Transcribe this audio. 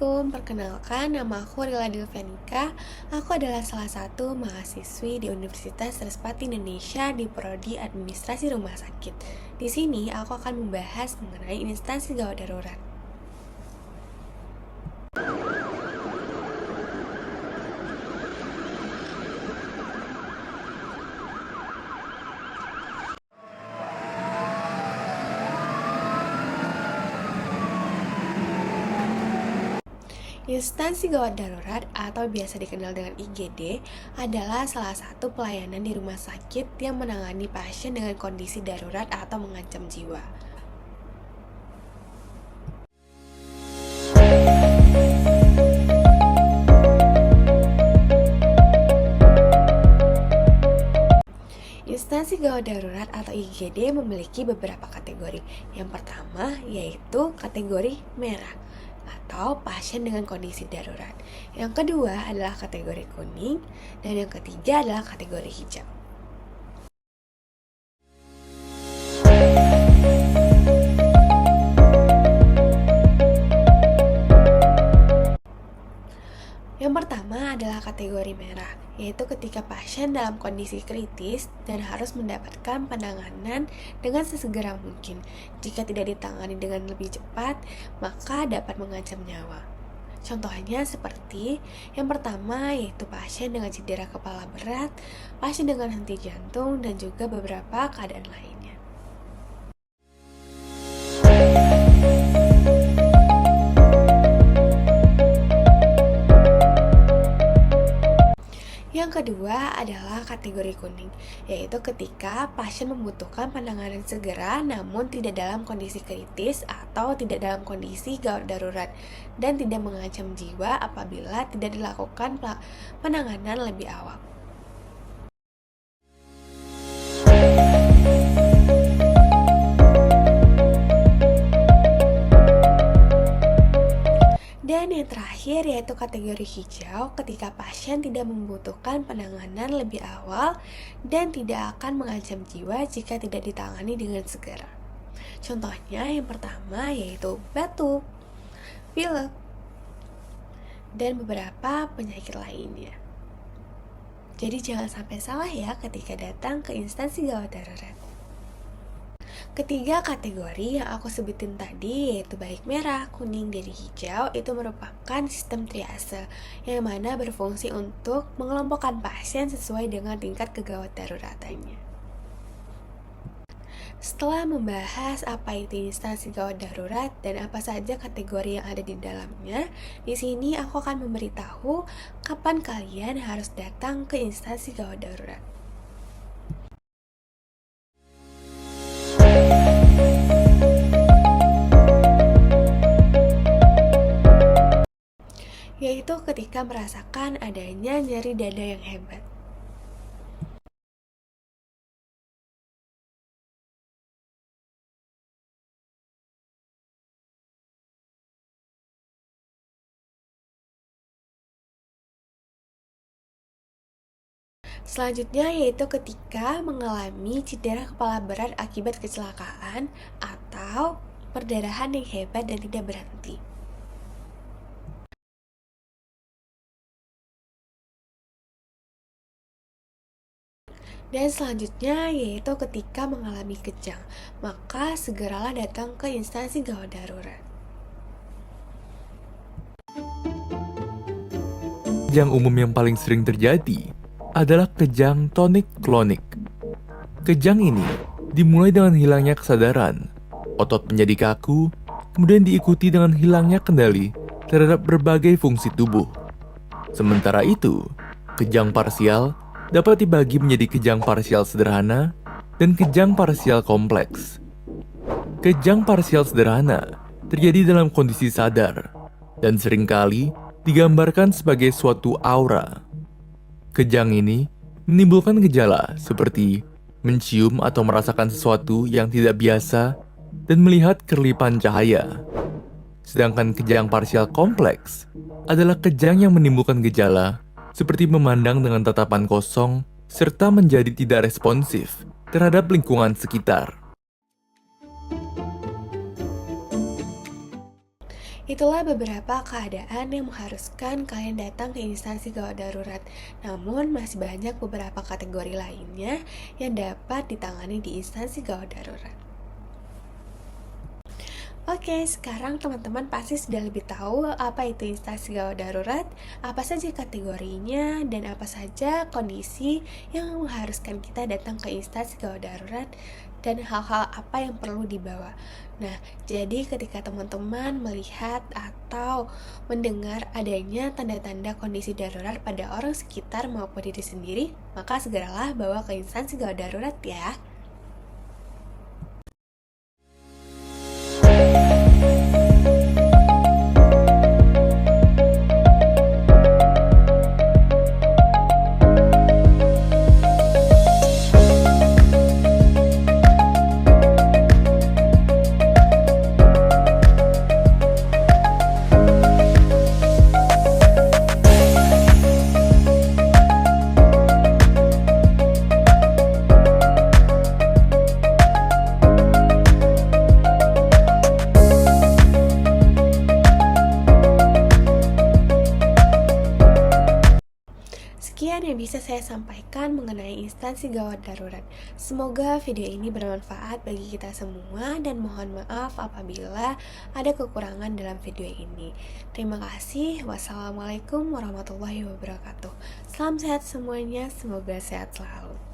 Assalamualaikum, perkenalkan nama aku Rila Dilvianika. Aku adalah salah satu mahasiswi di Universitas Trisakti Indonesia di Prodi Administrasi Rumah Sakit. Di sini aku akan membahas mengenai instansi gawat darurat. Instansi gawat darurat atau biasa dikenal dengan IGD adalah salah satu pelayanan di rumah sakit yang menangani pasien dengan kondisi darurat atau mengancam jiwa. Instansi gawat darurat atau IGD memiliki beberapa kategori. Yang pertama yaitu kategori merah atau pasien dengan kondisi darurat. Yang kedua adalah kategori kuning dan yang ketiga adalah kategori hijau. Yang pertama adalah kategori merah, yaitu ketika pasien dalam kondisi kritis dan harus mendapatkan penanganan dengan sesegera mungkin. Jika tidak ditangani dengan lebih cepat, maka dapat mengancam nyawa. Contohnya seperti yang pertama yaitu pasien dengan cedera kepala berat, pasien dengan henti jantung, dan juga beberapa keadaan lainnya. Yang kedua adalah kategori kuning, yaitu ketika pasien membutuhkan penanganan segera namun tidak dalam kondisi kritis atau tidak dalam kondisi gawat darurat dan tidak mengancam jiwa apabila tidak dilakukan penanganan lebih awal. Dan yang terakhir yaitu kategori hijau ketika pasien tidak membutuhkan penanganan lebih awal dan tidak akan mengancam jiwa jika tidak ditangani dengan segera. Contohnya yang pertama yaitu batuk, pilek, dan beberapa penyakit lainnya. Jadi jangan sampai salah ya ketika datang ke instansi gawat darurat. Ketiga kategori yang aku sebutin tadi yaitu baik merah, kuning, dan hijau itu merupakan sistem triase yang mana berfungsi untuk mengelompokkan pasien sesuai dengan tingkat kegawat daruratannya. Setelah membahas apa itu instansi gawat darurat dan apa saja kategori yang ada di dalamnya, di sini aku akan memberitahu kapan kalian harus datang ke instansi gawat darurat. Yaitu ketika merasakan adanya nyeri dada yang hebat. Selanjutnya yaitu ketika mengalami cedera kepala berat akibat kecelakaan atau perdarahan yang hebat dan tidak berhenti. Dan selanjutnya yaitu ketika mengalami kejang, maka segeralah datang ke instansi gawat darurat. Kejang umum yang paling sering terjadi adalah kejang tonik-klonik. Kejang ini dimulai dengan hilangnya kesadaran, otot menjadi kaku, kemudian diikuti dengan hilangnya kendali terhadap berbagai fungsi tubuh. Sementara itu, kejang parsial dapat dibagi menjadi kejang parsial sederhana dan kejang parsial kompleks. Kejang parsial sederhana terjadi dalam kondisi sadar dan seringkali digambarkan sebagai suatu aura. Kejang ini menimbulkan gejala seperti mencium atau merasakan sesuatu yang tidak biasa dan melihat kerlipan cahaya. Sedangkan kejang parsial kompleks adalah kejang yang menimbulkan gejala seperti memandang dengan tatapan kosong serta menjadi tidak responsif terhadap lingkungan sekitar. Itulah beberapa keadaan yang mengharuskan kalian datang ke instansi gawat darurat. Namun, masih banyak beberapa kategori lainnya yang dapat ditangani di instansi gawat darurat. Oke, sekarang teman-teman pasti sudah lebih tahu apa itu instansi gawat darurat, apa saja kategorinya, dan apa saja kondisi yang mengharuskan kita datang ke instansi gawat darurat, dan hal-hal apa yang perlu dibawa. Nah, jadi ketika teman-teman melihat atau mendengar adanya tanda-tanda kondisi darurat pada orang sekitar maupun diri sendiri, maka segeralah bawa ke instansi gawat darurat ya. Sekian yang bisa saya sampaikan mengenai instansi gawat darurat. Semoga video ini bermanfaat bagi kita semua dan mohon maaf apabila ada kekurangan dalam video ini. Terima kasih. Wassalamualaikum warahmatullahi wabarakatuh. Salam sehat semuanya, semoga sehat selalu.